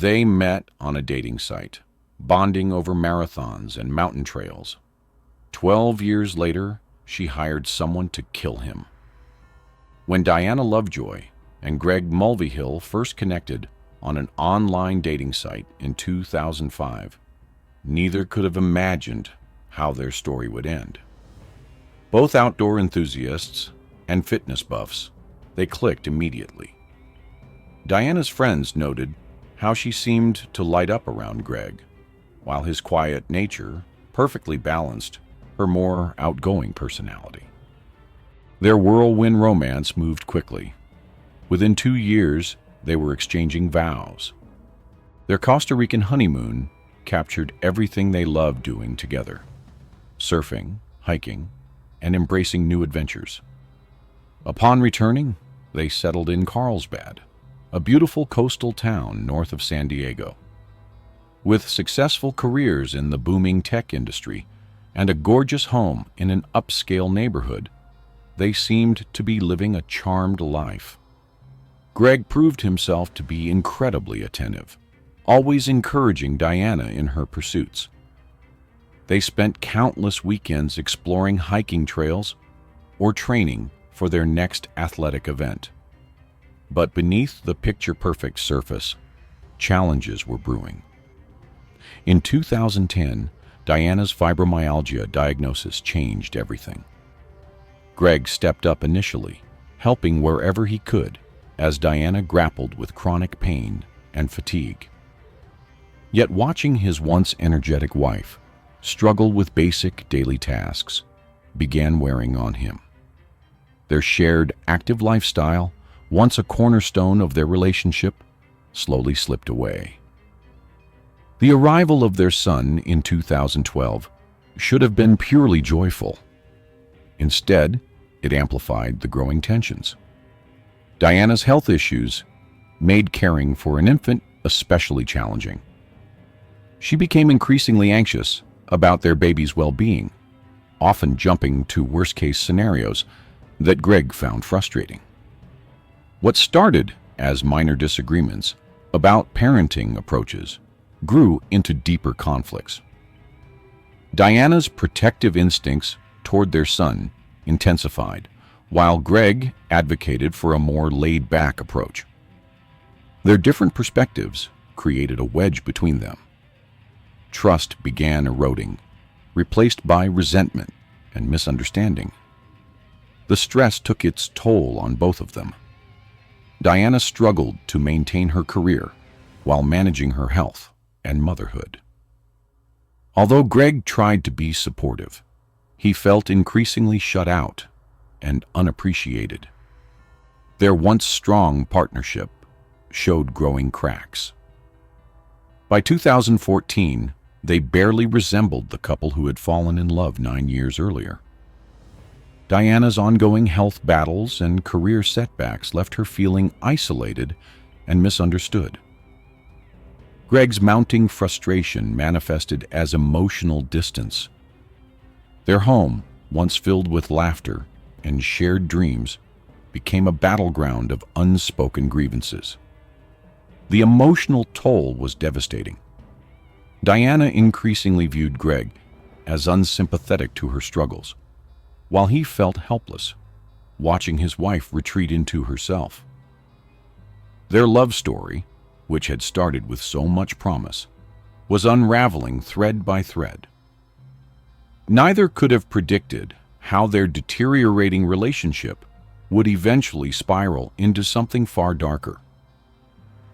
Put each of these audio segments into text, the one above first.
They met on a dating site, bonding over marathons and mountain trails. 12 years later, she hired someone to kill him. When Diana Lovejoy and Greg Mulvihill first connected on an online dating site in 2005, neither could have imagined how their story would end. Both outdoor enthusiasts and fitness buffs, they clicked immediately. Diana's friends noted how she seemed to light up around Greg, while his quiet nature perfectly balanced her more outgoing personality. Their whirlwind romance moved quickly. Within 2 years, they were exchanging vows. Their Costa Rican honeymoon captured everything they loved doing together: surfing, hiking, and embracing new adventures. Upon returning, they settled in Carlsbad, a beautiful coastal town north of San Diego. With successful careers in the booming tech industry and a gorgeous home in an upscale neighborhood, they seemed to be living a charmed life. Greg proved himself to be incredibly attentive, always encouraging Diana in her pursuits. They spent countless weekends exploring hiking trails or training for their next athletic event. But beneath the picture-perfect surface, challenges were brewing. In 2010, Diana's fibromyalgia diagnosis changed everything. Greg stepped up initially, helping wherever he could as Diana grappled with chronic pain and fatigue. Yet watching his once energetic wife struggle with basic daily tasks began wearing on him. Their shared active lifestyle, once a cornerstone of their relationship, slowly slipped away. The arrival of their son in 2012 should have been purely joyful. Instead, it amplified the growing tensions. Diana's health issues made caring for an infant especially challenging. She became increasingly anxious about their baby's well-being, often jumping to worst-case scenarios that Greg found frustrating. What started as minor disagreements about parenting approaches grew into deeper conflicts. Diana's protective instincts toward their son intensified, while Greg advocated for a more laid-back approach. Their different perspectives created a wedge between them. Trust began eroding, replaced by resentment and misunderstanding. The stress took its toll on both of them. Diana struggled to maintain her career while managing her health and motherhood. Although Greg tried to be supportive, he felt increasingly shut out and unappreciated. Their once strong partnership showed growing cracks. By 2014, they barely resembled the couple who had fallen in love 9 years earlier. Diana's ongoing health battles and career setbacks left her feeling isolated and misunderstood. Greg's mounting frustration manifested as emotional distance. Their home, once filled with laughter and shared dreams, became a battleground of unspoken grievances. The emotional toll was devastating. Diana increasingly viewed Greg as unsympathetic to her struggles, while he felt helpless, watching his wife retreat into herself. Their love story, which had started with so much promise, was unraveling thread by thread. Neither could have predicted how their deteriorating relationship would eventually spiral into something far darker.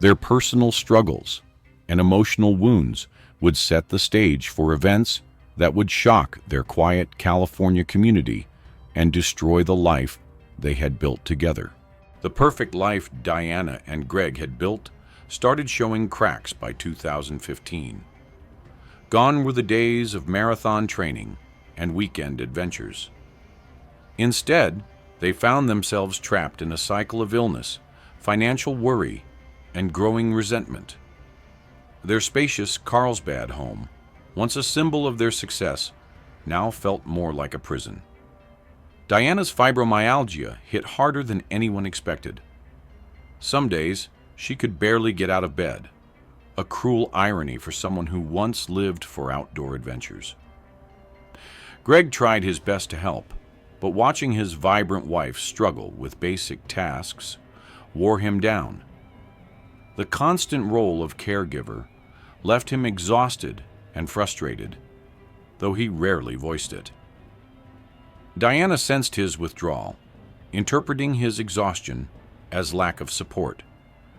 Their personal struggles and emotional wounds would set the stage for events that would shock their quiet California community and destroy the life they had built together. The perfect life Diana and Greg had built started showing cracks by 2015. Gone were the days of marathon training and weekend adventures. Instead, they found themselves trapped in a cycle of illness, financial worry, and growing resentment. Their spacious Carlsbad home, once a symbol of their success, now felt more like a prison. Diana's fibromyalgia hit harder than anyone expected. Some days, she could barely get out of bed. a cruel irony for someone who once lived for outdoor adventures. Greg tried his best to help, but watching his vibrant wife struggle with basic tasks wore him down. The constant role of caregiver left him exhausted and frustrated, though he rarely voiced it. Diana sensed his withdrawal, interpreting his exhaustion as lack of support,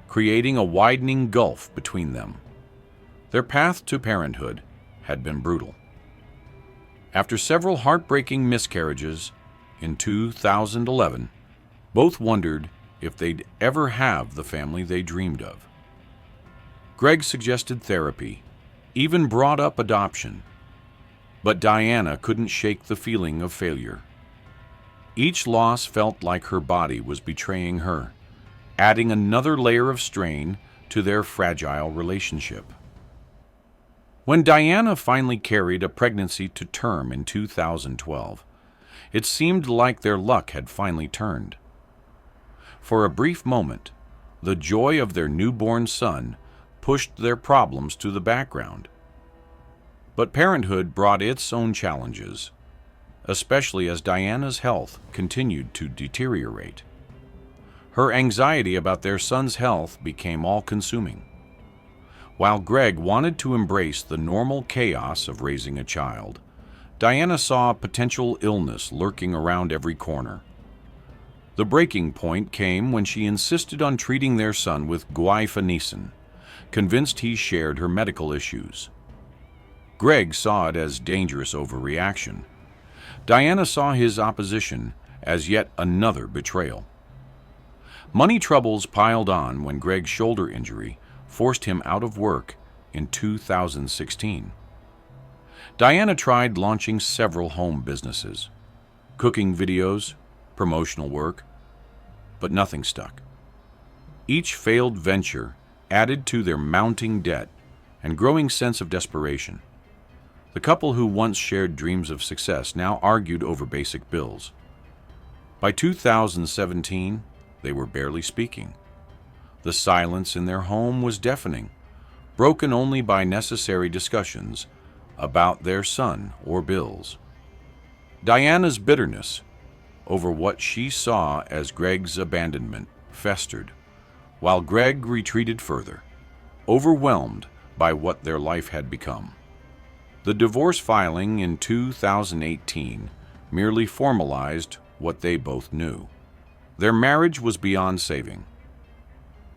creating a widening gulf between them. Their path to parenthood had been brutal. After several heartbreaking miscarriages in 2011, both wondered if they'd ever have the family they dreamed of. Greg suggested therapy, even brought up adoption, but Diana couldn't shake the feeling of failure. Each loss felt like her body was betraying her, adding another layer of strain to their fragile relationship. When Diana finally carried a pregnancy to term in 2012, it seemed like their luck had finally turned. For a brief moment, the joy of their newborn son pushed their problems to the background. But parenthood brought its own challenges, especially as Diana's health continued to deteriorate. Her anxiety about their son's health became all-consuming. While Greg wanted to embrace the normal chaos of raising a child, Diana saw potential illness lurking around every corner. The breaking point came when she insisted on treating their son with guaifenesin, convinced he shared her medical issues. Greg saw it as dangerous overreaction. Diana saw his opposition as yet another betrayal. Money troubles piled on when Greg's shoulder injury forced him out of work in 2016. Diana tried launching several home businesses, cooking videos, promotional work, but nothing stuck. Each failed venture added to their mounting debt and growing sense of desperation. The couple who once shared dreams of success now argued over basic bills. By 2017, they were barely speaking. The silence in their home was deafening, broken only by necessary discussions about their son or bills. Diana's bitterness over what she saw as Greg's abandonment festered, while Greg retreated further, overwhelmed by what their life had become. The divorce filing in 2018 merely formalized what they both knew. Their marriage was beyond saving.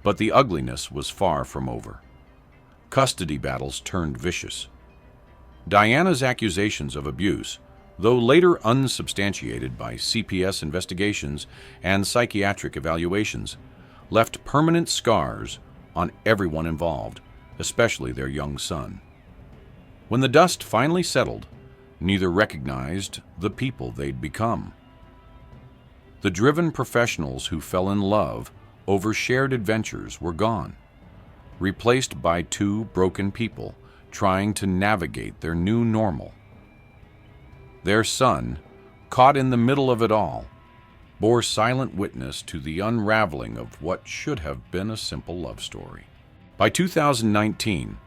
But the ugliness was far from over. Custody battles turned vicious. Diana's accusations of abuse, though later unsubstantiated by CPS investigations and psychiatric evaluations, left permanent scars on everyone involved, especially their young son. When the dust finally settled, neither recognized the people they'd become. The driven professionals who fell in love over shared adventures were gone, replaced by two broken people trying to navigate their new normal. Their son, caught in the middle of it all, bore silent witness to the unraveling of what should have been a simple love story. By 2019,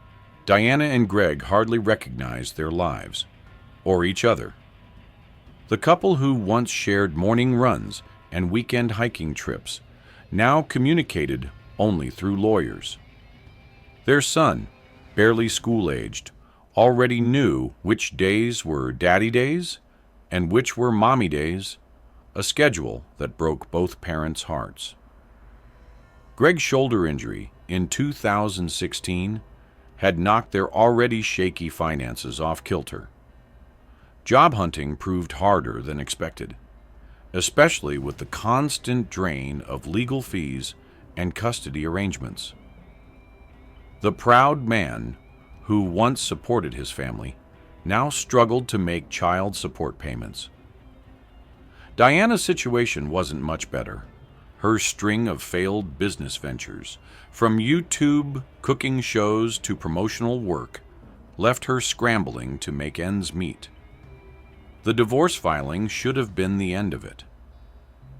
Diana and Greg hardly recognized their lives, or each other. The couple who once shared morning runs and weekend hiking trips now communicated only through lawyers. Their son, barely school-aged, already knew which days were daddy days and which were mommy days, a schedule that broke both parents' hearts. Greg's shoulder injury in 2016 had knocked their already shaky finances off kilter. Job hunting proved harder than expected, especially with the constant drain of legal fees and custody arrangements. The proud man who once supported his family now struggled to make child support payments. Diana's situation wasn't much better. Her string of failed business ventures, from YouTube cooking shows to promotional work, left her scrambling to make ends meet. The divorce filing should have been the end of it.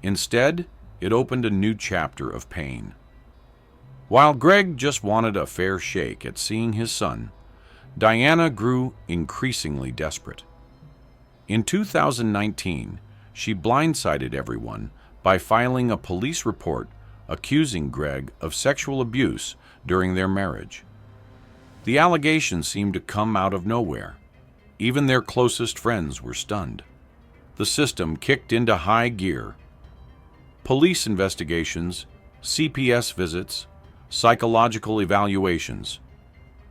Instead, it opened a new chapter of pain. While Greg just wanted a fair shake at seeing his son, Diana grew increasingly desperate. In 2019, she blindsided everyone by filing a police report accusing Greg of sexual abuse during their marriage. The allegations seemed to come out of nowhere. Even their closest friends were stunned. The system kicked into high gear. Police investigations, CPS visits, psychological evaluations.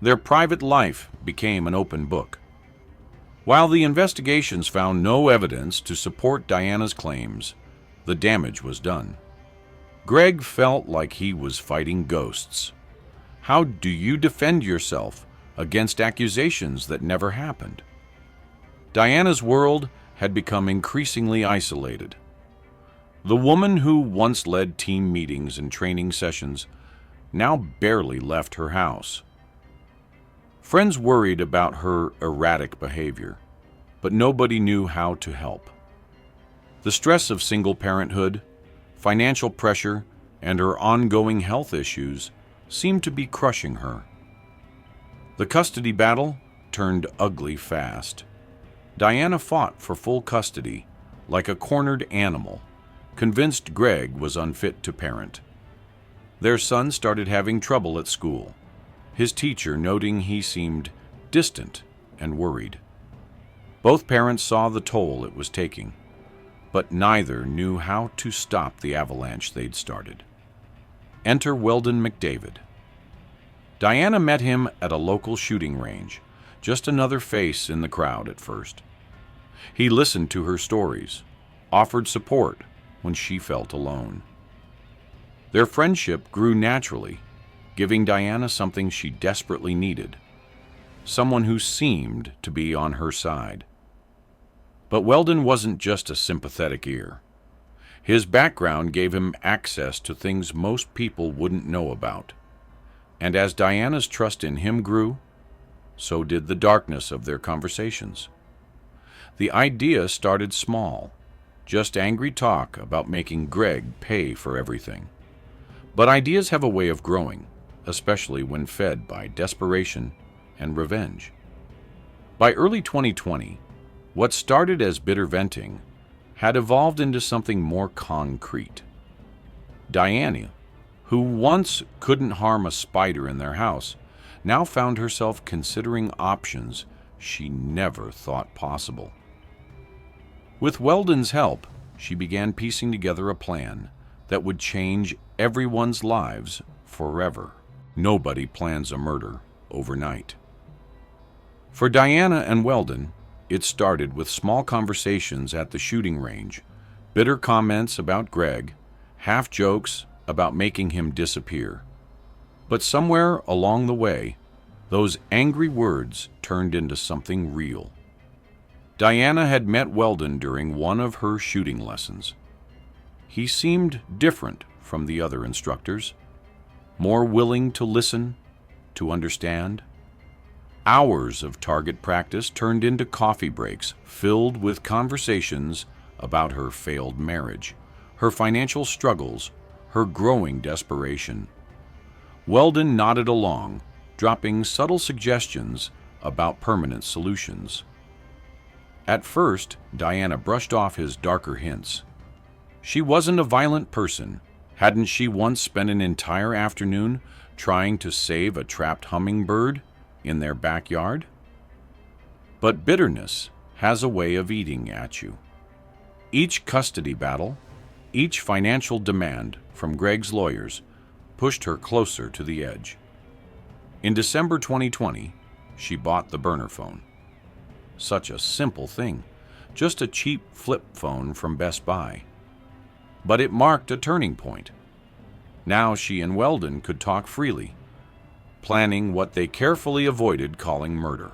Their private life became an open book. While the investigations found no evidence to support Diana's claims, the damage was done. Greg felt like he was fighting ghosts. How do you defend yourself against accusations that never happened? Diana's world had become increasingly isolated. The woman who once led team meetings and training sessions now barely left her house. Friends worried about her erratic behavior, but nobody knew how to help. The stress of single parenthood, financial pressure, and her ongoing health issues seemed to be crushing her. The custody battle turned ugly fast. Diana fought for full custody like a cornered animal, convinced Greg was unfit to parent. Their son started having trouble at school, his teacher noting he seemed distant and worried. Both parents saw the toll it was taking, but neither knew how to stop the avalanche they'd started. Enter Weldon McDavid. Diana met him at a local shooting range, just another face in the crowd at first. He listened to her stories, offered support when she felt alone. Their friendship grew naturally, giving Diana something she desperately needed, someone who seemed to be on her side. But Weldon wasn't just a sympathetic ear. His background gave him access to things most people wouldn't know about. And as Diana's trust in him grew, so did the darkness of their conversations. The idea started small, just angry talk about making Greg pay for everything. But ideas have a way of growing, especially when fed by desperation and revenge. By early 2020, what started as bitter venting had evolved into something more concrete. Diana, who once couldn't harm a spider in their house, now found herself considering options she never thought possible. With Weldon's help, she began piecing together a plan that would change everyone's lives forever. Nobody plans a murder overnight. For Diana and Weldon, it started with small conversations at the shooting range, bitter comments about Greg, half jokes about making him disappear. But somewhere along the way, those angry words turned into something real. Diana had met Weldon during one of her shooting lessons. He seemed different from the other instructors, more willing to listen, to understand. Hours of target practice turned into coffee breaks filled with conversations about her failed marriage, her financial struggles, her growing desperation. Weldon nodded along, dropping subtle suggestions about permanent solutions. At first, Diana brushed off his darker hints. She wasn't a violent person. Hadn't she once spent an entire afternoon trying to save a trapped hummingbird in their backyard? But bitterness has a way of eating at you. Each custody battle, each financial demand from Greg's lawyers pushed her closer to the edge. In December 2020, she bought the burner phone. Such a simple thing, just a cheap flip phone from Best Buy. But it marked a turning point. Now she and Weldon could talk freely, planning what they carefully avoided calling murder.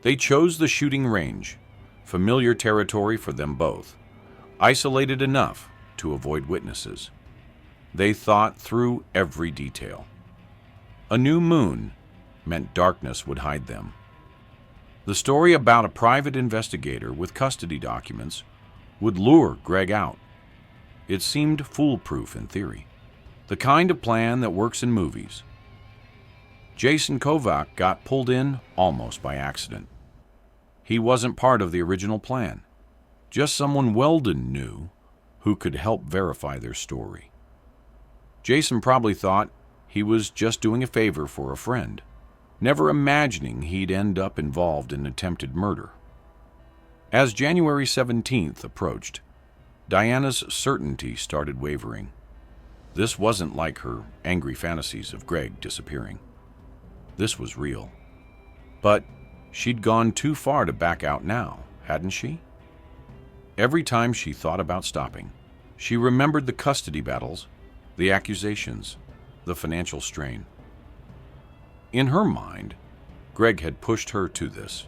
They chose the shooting range, familiar territory for them both, isolated enough to avoid witnesses. They thought through every detail. A new moon meant darkness would hide them. The story about a private investigator with custody documents would lure Greg out. It seemed foolproof in theory. The kind of plan that works in movies. Jason Kovac got pulled in almost by accident. He wasn't part of the original plan, just someone Weldon knew who could help verify their story. Jason probably thought he was just doing a favor for a friend, never imagining he'd end up involved in attempted murder. As January 17th approached, Diana's certainty started wavering. This wasn't like her angry fantasies of Greg disappearing. This was real. But she'd gone too far to back out now, hadn't she? Every time she thought about stopping, she remembered the custody battles, the accusations, the financial strain. In her mind, Greg had pushed her to this.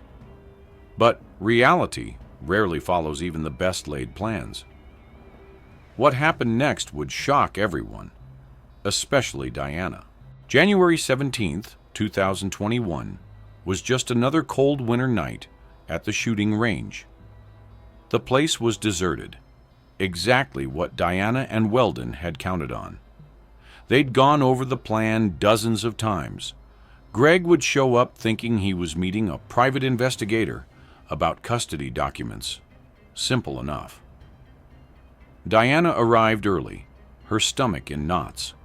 But reality rarely follows even the best laid plans. What happened next would shock everyone, especially Diana. January 17th, 2021 was just another cold winter night at the shooting range. The place was deserted, exactly what Diana and Weldon had counted on. They'd gone over the plan dozens of times. Greg would show up thinking he was meeting a private investigator about custody documents. Simple enough. Diana arrived early, her stomach in knots.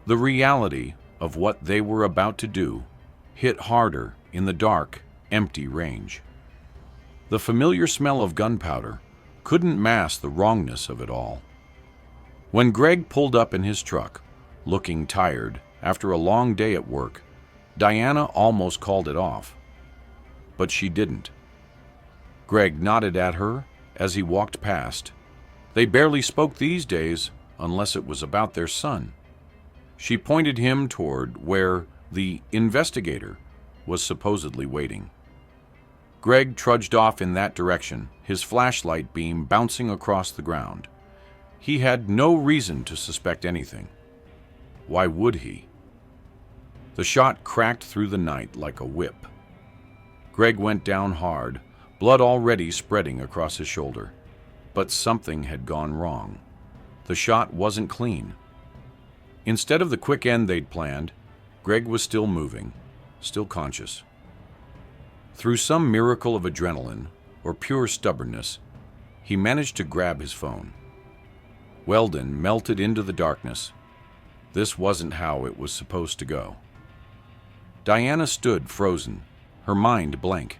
The reality of what they were about to do hit harder in the dark, empty range. The familiar smell of gunpowder couldn't mask the wrongness of it all. When Greg pulled up in his truck, looking tired after a long day at work, Diana almost called it off. But she didn't. Greg nodded at her as he walked past. They barely spoke these days unless it was about their son. She pointed him toward where the investigator was supposedly waiting. Greg trudged off in that direction, his flashlight beam bouncing across the ground. He had no reason to suspect anything. Why would he? The shot cracked through the night like a whip. Greg went down hard, blood already spreading across his shoulder. But something had gone wrong. The shot wasn't clean. Instead of the quick end they'd planned, Greg was still moving, still conscious. Through some miracle of adrenaline or pure stubbornness, he managed to grab his phone. Weldon melted into the darkness. This wasn't how it was supposed to go. Diana stood frozen, her mind blank.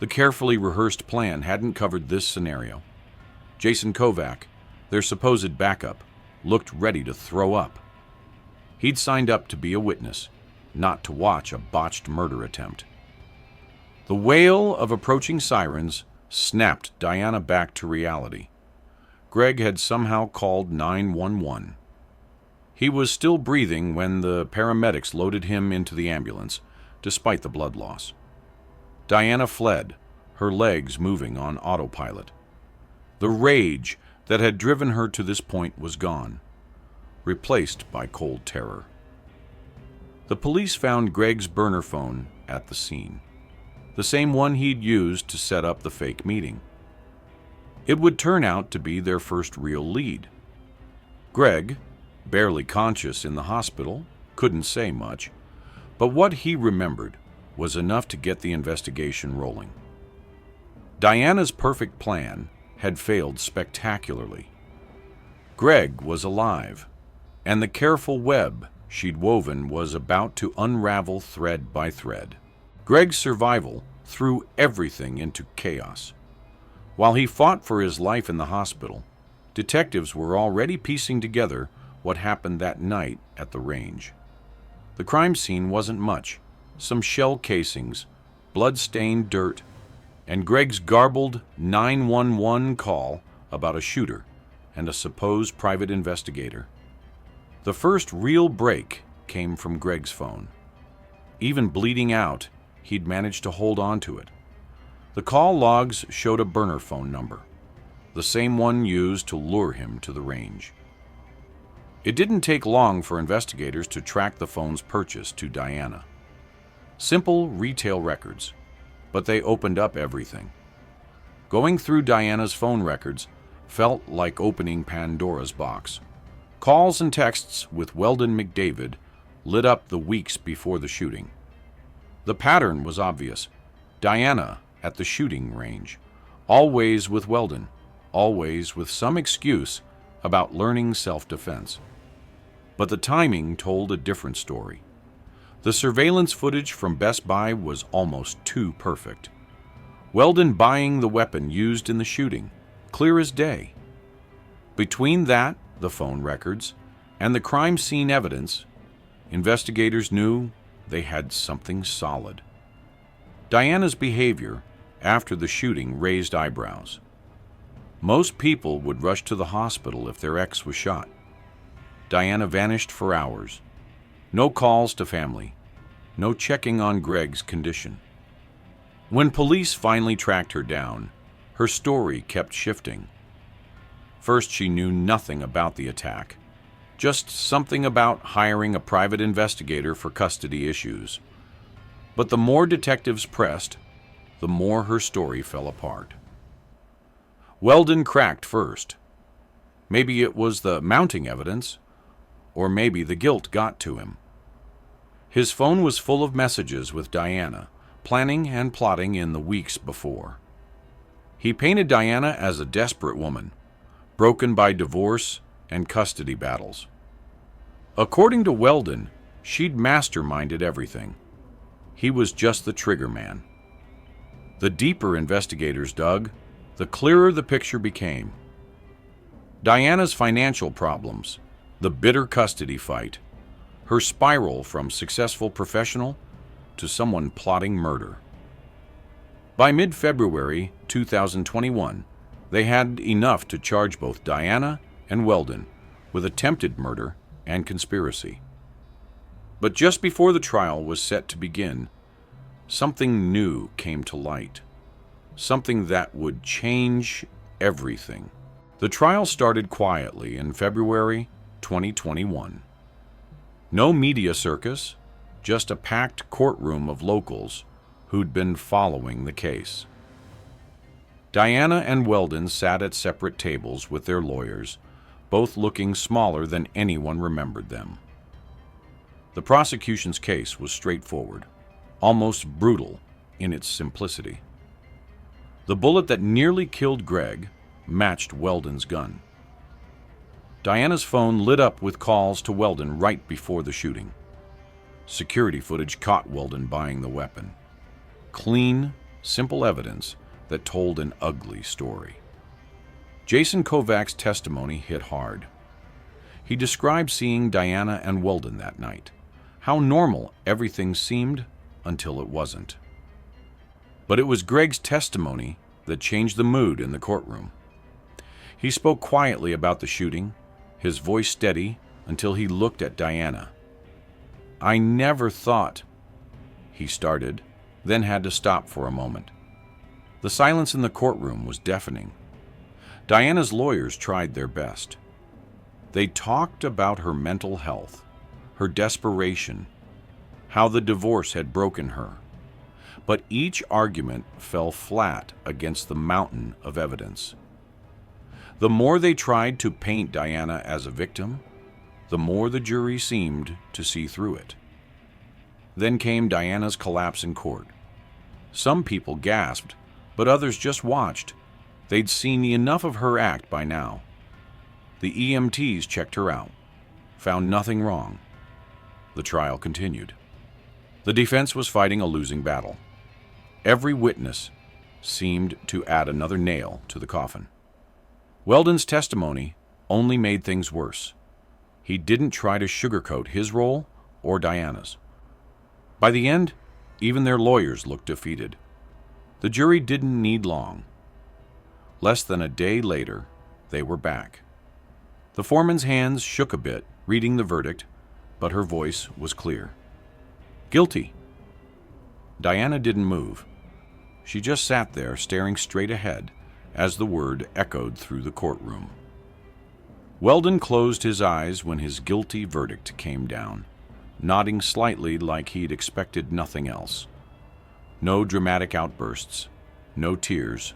The carefully rehearsed plan hadn't covered this scenario. Jason Kovac, their supposed backup, looked ready to throw up. He'd signed up to be a witness, not to watch a botched murder attempt. The wail of approaching sirens snapped Diana back to reality. Greg had somehow called 911. He was still breathing when the paramedics loaded him into the ambulance, despite the blood loss. Diana fled, her legs moving on autopilot. The rage that had driven her to this point was gone, replaced by cold terror. The police found Greg's burner phone at the scene, the same one he'd used to set up the fake meeting. It would turn out to be their first real lead. Greg, barely conscious in the hospital, couldn't say much, but what he remembered was enough to get the investigation rolling. Diana's perfect plan had failed spectacularly. Greg was alive, and the careful web she'd woven was about to unravel thread by thread. Greg's survival threw everything into chaos. While he fought for his life in the hospital, detectives were already piecing together what happened that night at the range. The crime scene wasn't much. Some shell casings, blood-stained dirt, and Greg's garbled 911 call about a shooter and a supposed private investigator. The first real break came from Greg's phone. Even bleeding out, he'd managed to hold on to it. The call logs showed a burner phone number, the same one used to lure him to the range. It didn't take long for investigators to track the phone's purchase to Diana. Simple retail records, but they opened up everything. Going through Diana's phone records felt like opening Pandora's box. Calls and texts with Weldon McDavid lit up the weeks before the shooting. The pattern was obvious. Diana at the shooting range, always with Weldon, always with some excuse about learning self-defense. But the timing told a different story. The surveillance footage from Best Buy was almost too perfect. Weldon buying the weapon used in the shooting, clear as day. Between that, the phone records, and the crime scene evidence, investigators knew they had something solid. Diana's behavior after the shooting raised eyebrows. Most people would rush to the hospital if their ex was shot. Diana vanished for hours. No calls to family. No checking on Greg's condition. When police finally tracked her down, her story kept shifting. First, she knew nothing about the attack, just something about hiring a private investigator for custody issues. But the more detectives pressed, the more her story fell apart. Weldon cracked first. Maybe it was the mounting evidence, or maybe the guilt got to him. His phone was full of messages with Diana, planning and plotting in the weeks before. He painted Diana as a desperate woman, broken by divorce and custody battles. According to Weldon, she'd masterminded everything. He was just the trigger man. The deeper investigators dug, the clearer the picture became. Diana's financial problems, the bitter custody fight, her spiral from successful professional to someone plotting murder. By mid-February 2021, they had enough to charge both Diana and Weldon with attempted murder and conspiracy. But just before the trial was set to begin, something new came to light. Something that would change everything. The trial started quietly in February 2021. No media circus, just a packed courtroom of locals who'd been following the case. Diana and Weldon sat at separate tables with their lawyers, both looking smaller than anyone remembered them. The prosecution's case was straightforward, almost brutal in its simplicity. The bullet that nearly killed Greg matched Weldon's gun. Diana's phone lit up with calls to Weldon right before the shooting. Security footage caught Weldon buying the weapon. Clean, simple evidence that told an ugly story. Jason Kovac's testimony hit hard. He described seeing Diana and Weldon that night, how normal everything seemed until it wasn't. But it was Greg's testimony that changed the mood in the courtroom. He spoke quietly about the shooting, his voice steady until he looked at Diana. "I never thought," he started, then had to stop for a moment. The silence in the courtroom was deafening. Diana's lawyers tried their best. They talked about her mental health, her desperation, how the divorce had broken her. But each argument fell flat against the mountain of evidence. The more they tried to paint Diana as a victim, the more the jury seemed to see through it. Then came Diana's collapse in court. Some people gasped, but others just watched. They'd seen enough of her act by now. The EMTs checked her out, found nothing wrong. The trial continued. The defense was fighting a losing battle. Every witness seemed to add another nail to the coffin. Weldon's testimony only made things worse. He didn't try to sugarcoat his role or Diana's. By the end, even their lawyers looked defeated. The jury didn't need long. Less than a day later, they were back. The foreman's hands shook a bit, reading the verdict, but her voice was clear. Guilty. Diana didn't move. She just sat there, staring straight ahead, as the word echoed through the courtroom. Weldon closed his eyes when his guilty verdict came down, nodding slightly like he'd expected nothing else. No dramatic outbursts, no tears,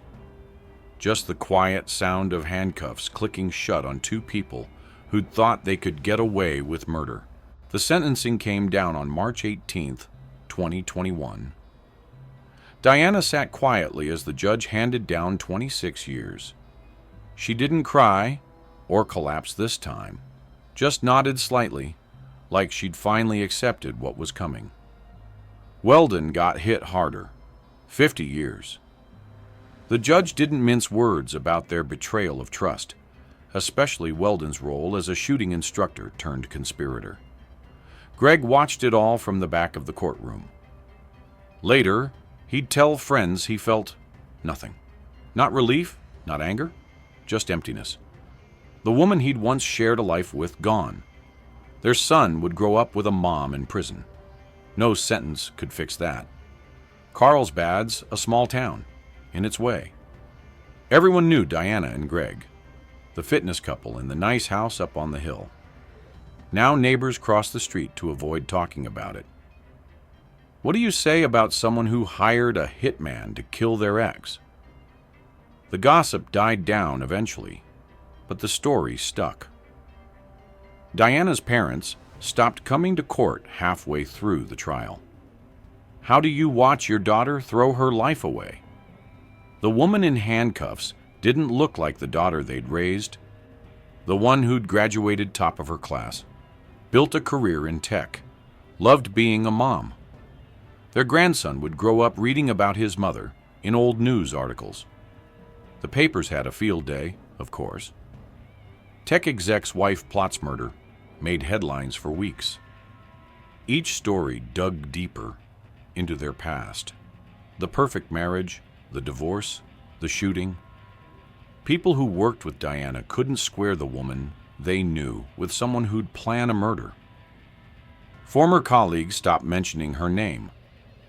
just the quiet sound of handcuffs clicking shut on two people who'd thought they could get away with murder. The sentencing came down on March 18th, 2021. Diana sat quietly as the judge handed down 26 years. She didn't cry or collapse this time, just nodded slightly, like she'd finally accepted what was coming. Weldon got hit harder, 50 years. The judge didn't mince words about their betrayal of trust, especially Weldon's role as a shooting instructor turned conspirator. Greg watched it all from the back of the courtroom. Later, he'd tell friends he felt nothing. Not relief, not anger, just emptiness. The woman he'd once shared a life with gone. Their son would grow up with a mom in prison. No sentence could fix that. Carlsbad's a small town, in its way. Everyone knew Diana and Greg, the fitness couple in the nice house up on the hill. Now neighbors crossed the street to avoid talking about it. What do you say about someone who hired a hitman to kill their ex? The gossip died down eventually, but the story stuck. Diana's parents stopped coming to court halfway through the trial. How do you watch your daughter throw her life away? The woman in handcuffs didn't look like the daughter they'd raised. The one who'd graduated top of her class, built a career in tech, loved being a mom. Their grandson would grow up reading about his mother in old news articles. The papers had a field day, of course. Tech exec's wife plots murder made headlines for weeks. Each story dug deeper into their past. The perfect marriage, the divorce, the shooting. People who worked with Diana couldn't square the woman they knew with someone who'd plan a murder. Former colleagues stopped mentioning her name,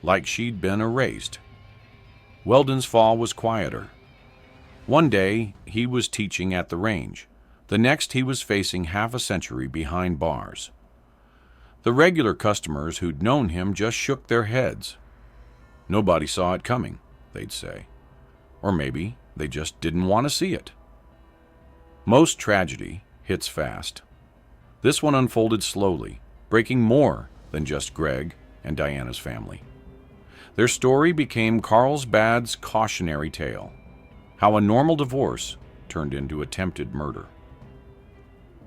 like she'd been erased. Weldon's fall was quieter. One day, he was teaching at the range. The next, he was facing half a century behind bars. The regular customers who'd known him just shook their heads. Nobody saw it coming, they'd say. Or maybe they just didn't want to see it. Most tragedy hits fast. This one unfolded slowly, breaking more than just Greg and Diana's family. Their story became Carlsbad's cautionary tale, how a normal divorce turned into attempted murder.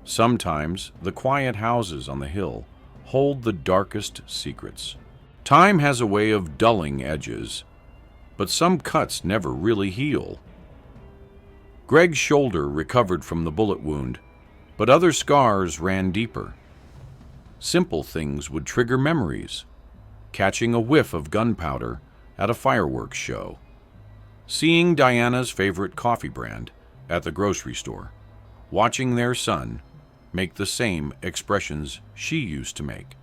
Sometimes the quiet houses on the hill hold the darkest secrets. Time has a way of dulling edges, but some cuts never really heal. Greg's shoulder recovered from the bullet wound, but other scars ran deeper. Simple things would trigger memories. Catching a whiff of gunpowder at a fireworks show. Seeing Diana's favorite coffee brand at the grocery store. Watching their son make the same expressions she used to make.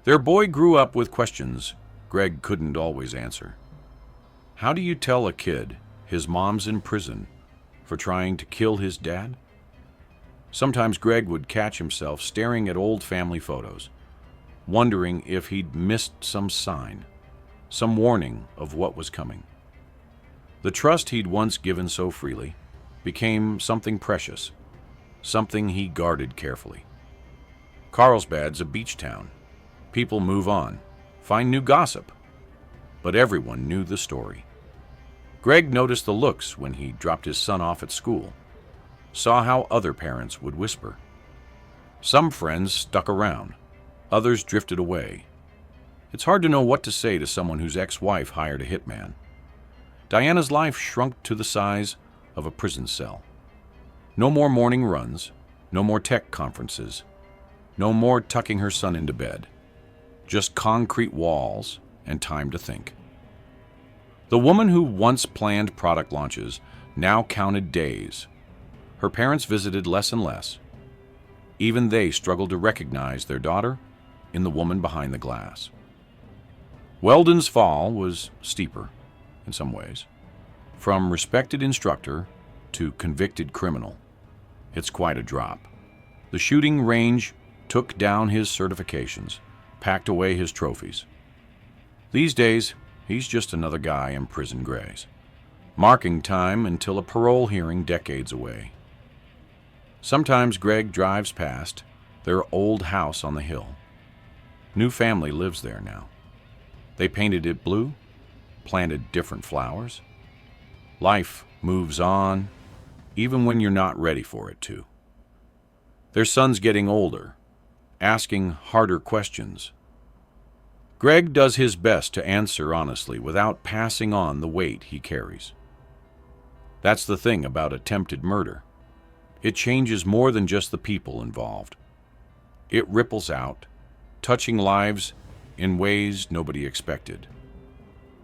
Their boy grew up with questions Greg couldn't always answer. How do you tell a kid his mom's in prison for trying to kill his dad? Sometimes Greg would catch himself staring at old family photos, wondering if he'd missed some sign, some warning of what was coming. The trust he'd once given so freely became something precious, something he guarded carefully. Carlsbad's a beach town. People move on, find new gossip, but everyone knew the story. Greg noticed the looks when he dropped his son off at school, saw how other parents would whisper. Some friends stuck around, others drifted away. It's hard to know what to say to someone whose ex-wife hired a hitman. Diana's life shrunk to the size of a prison cell. No more morning runs, no more tech conferences, no more tucking her son into bed. Just concrete walls and time to think. The woman who once planned product launches now counted days. Her parents visited less and less. Even they struggled to recognize their daughter in the woman behind the glass. Weldon's fall was steeper, in some ways. From respected instructor to convicted criminal. It's quite a drop. The shooting range took down his certifications, packed away his trophies. These days, he's just another guy in prison grays, marking time until a parole hearing decades away. Sometimes Greg drives past their old house on the hill. New family lives there now. They painted it blue, planted different flowers. Life moves on, even when you're not ready for it to. Their son's getting older, asking harder questions. Greg does his best to answer honestly without passing on the weight he carries. That's the thing about attempted murder. It changes more than just the people involved. It ripples out, touching lives in ways nobody expected.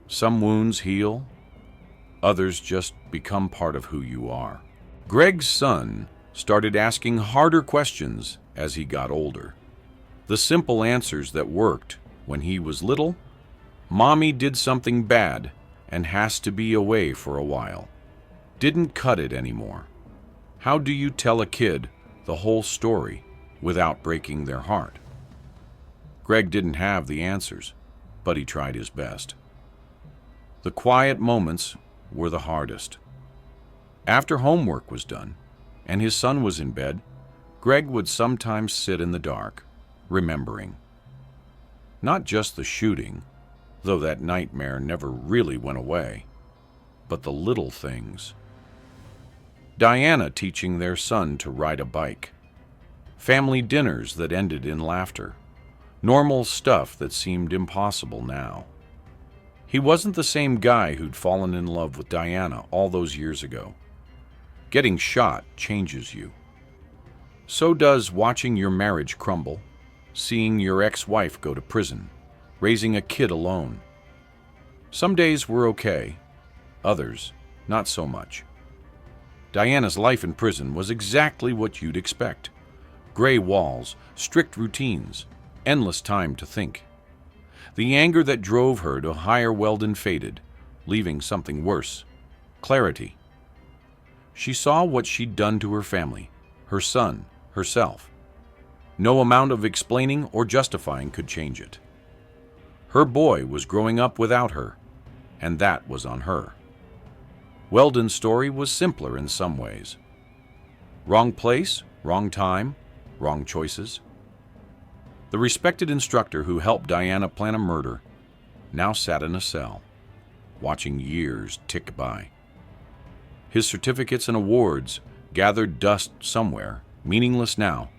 Some wounds heal, others just become part of who you are. Greg's son started asking harder questions as he got older. The simple answers that worked when he was little: "Mommy did something bad and has to be away for a while," didn't cut it anymore. How do you tell a kid the whole story without breaking their heart? Greg didn't have the answers, but he tried his best. The quiet moments were the hardest. After homework was done and his son was in bed, Greg would sometimes sit in the dark, remembering. Not just the shooting, though that nightmare never really went away, but the little things. Diana teaching their son to ride a bike. Family dinners that ended in laughter. Normal stuff that seemed impossible now. He wasn't the same guy who'd fallen in love with Diana all those years ago. Getting shot changes you. So does watching your marriage crumble, seeing your ex-wife go to prison, raising a kid alone. Some days were okay, others not so much. Diana's life in prison was exactly what you'd expect. Gray walls, strict routines, endless time to think. The anger that drove her to hire Weldon faded, leaving something worse: clarity. She saw what she'd done to her family, her son, herself. No amount of explaining or justifying could change it. Her boy was growing up without her, and that was on her. Weldon's story was simpler in some ways. Wrong place, wrong time, wrong choices. The respected instructor who helped Diana plan a murder now sat in a cell, watching years tick by. His certificates and awards gathered dust somewhere, meaningless now.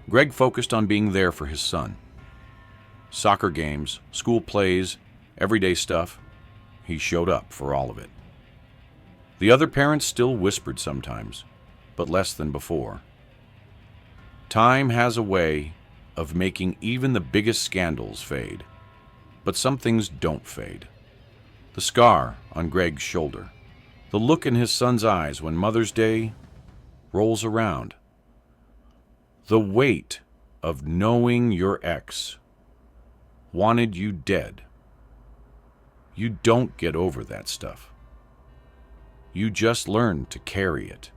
Greg focused on being there for his son. Soccer games, school plays, everyday stuff. He showed up for all of it. The other parents still whispered sometimes, but less than before. Time has a way of making even the biggest scandals fade, but some things don't fade. The scar on Greg's shoulder, the look in his son's eyes when Mother's Day rolls around, the weight of knowing your ex wanted you dead. You don't get over that stuff. You just learn to carry it.